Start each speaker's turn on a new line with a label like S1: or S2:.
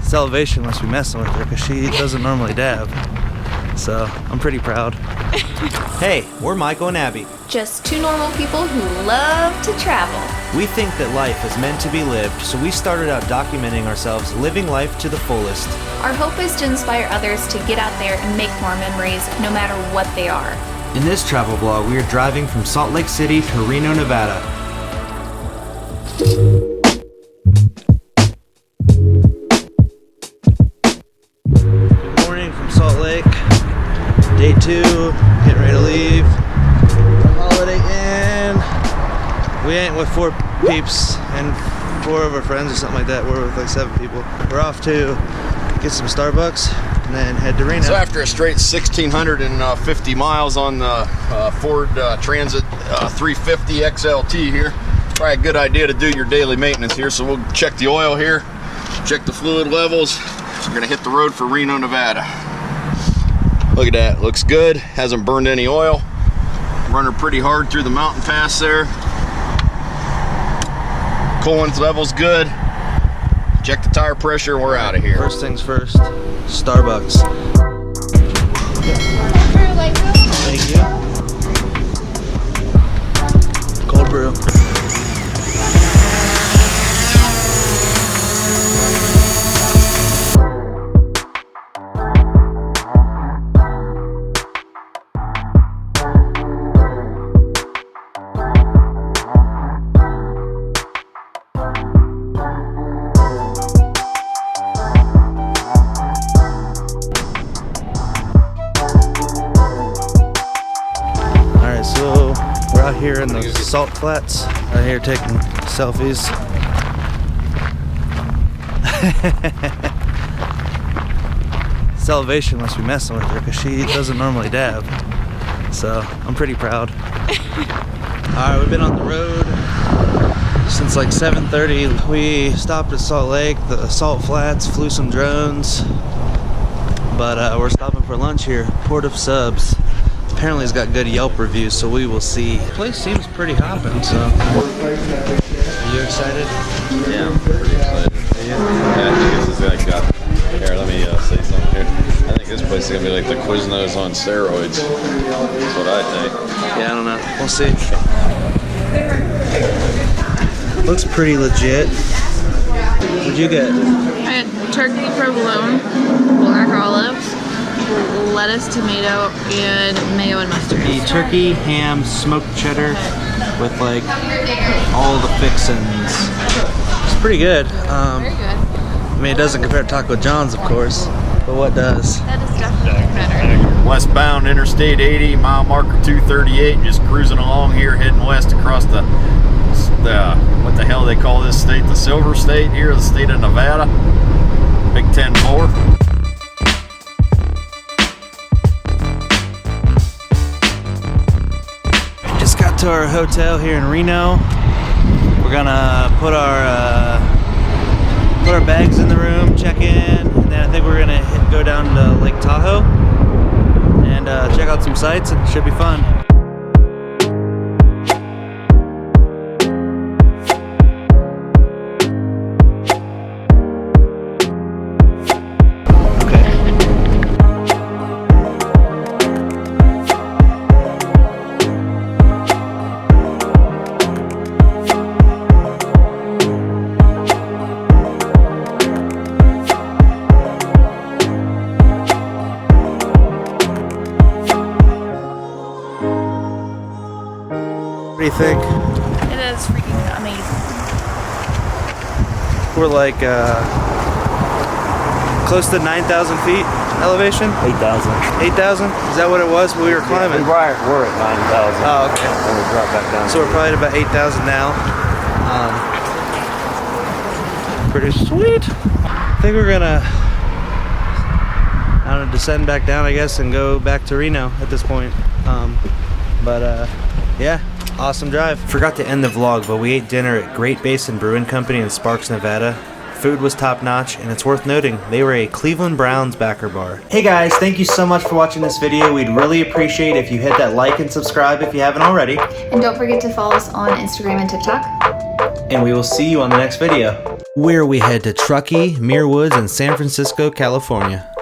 S1: This elevation must be messing with her because she doesn't normally dab. So I'm pretty proud. Hey, we're Michael and Abby.
S2: Just two normal people who love to travel.
S1: We think that life is meant to be lived, so we started out documenting ourselves living life to the fullest.
S2: Our hope is to inspire others to get out there and make more memories, no matter what they are.
S1: In this travel vlog, we are driving from Salt Lake City to Reno, Nevada. Good morning from Salt Lake. Day 2, getting ready to leave. Holiday Inn. We ain't with 4 peeps and 4 of our friends or something like that. We're with like 7 people. We're off to get some Starbucks and then head to Reno.
S3: So after a straight 1,650 miles on the Ford Transit 350 XLT here, probably a good idea to do your daily maintenance here. So we'll check the oil here, check the fluid levels. We're gonna hit the road for Reno, Nevada. Look at that, looks good, hasn't burned any oil. Running pretty hard through the mountain pass there. Coolant level's good. Check the tire pressure, we're out of here.
S1: First things first, Starbucks. Thank you. Cold brew. So we're out here in the Salt Flats, out here taking selfies. This elevation must be messing with her because she doesn't normally dab. So I'm pretty proud. Alright, we've been on the road since like 7:30. We stopped at Salt Lake, the Salt Flats, flew some drones. But we're stopping for lunch here, Port of Subs. Apparently it's got good Yelp reviews, so we will see. The place seems pretty hopping, so. Are you excited?
S4: Yeah, I'm pretty excited. Yeah, I think this is like, here, let me say something here. I think this place is gonna be like the Quiznos on steroids. That's what I think.
S1: Yeah, I don't know. We'll see. Looks pretty legit. What'd you get?
S5: I had turkey provolone, black olives, lettuce, tomato, and mayo and mustard.
S1: The turkey, ham, smoked cheddar with like all the fixins. It's pretty good.
S5: Very good.
S1: I mean, it doesn't compare to Taco John's, of course, but what does?
S5: That is definitely better.
S3: Westbound Interstate 80, mile marker 238, just cruising along here, heading west across the what the hell they call this state? The Silver State here, the state of Nevada. Big 10-4.
S1: Just got to our hotel here in Reno. We're gonna put our bags in the room, check in, and then I think we're gonna go down to Lake Tahoe and check out some sights. It should be fun. What do you think?
S5: It is freaking amazing.
S1: We're like close to 9,000 feet elevation?
S6: 8,000.
S1: 8,000? Is that what it was when we were climbing?
S6: We're at 9,000.
S1: Oh, okay.
S6: And we dropped back down.
S1: So we're probably at about 8,000 now. Pretty sweet. I think we're gonna, I don't know, descend back down, I guess, and go back to Reno at this point. Yeah. Awesome drive. Forgot to end the vlog, but we ate dinner at Great Basin Brewing Company in Sparks, Nevada. Food was top notch, and it's worth noting, they were a Cleveland Browns backer bar. Hey guys, thank you so much for watching this video. We'd really appreciate if you hit that like and subscribe if you haven't already.
S2: And don't forget to follow us on Instagram and TikTok.
S1: And we will see you on the next video, where we head to Truckee, Muir Woods, and San Francisco, California.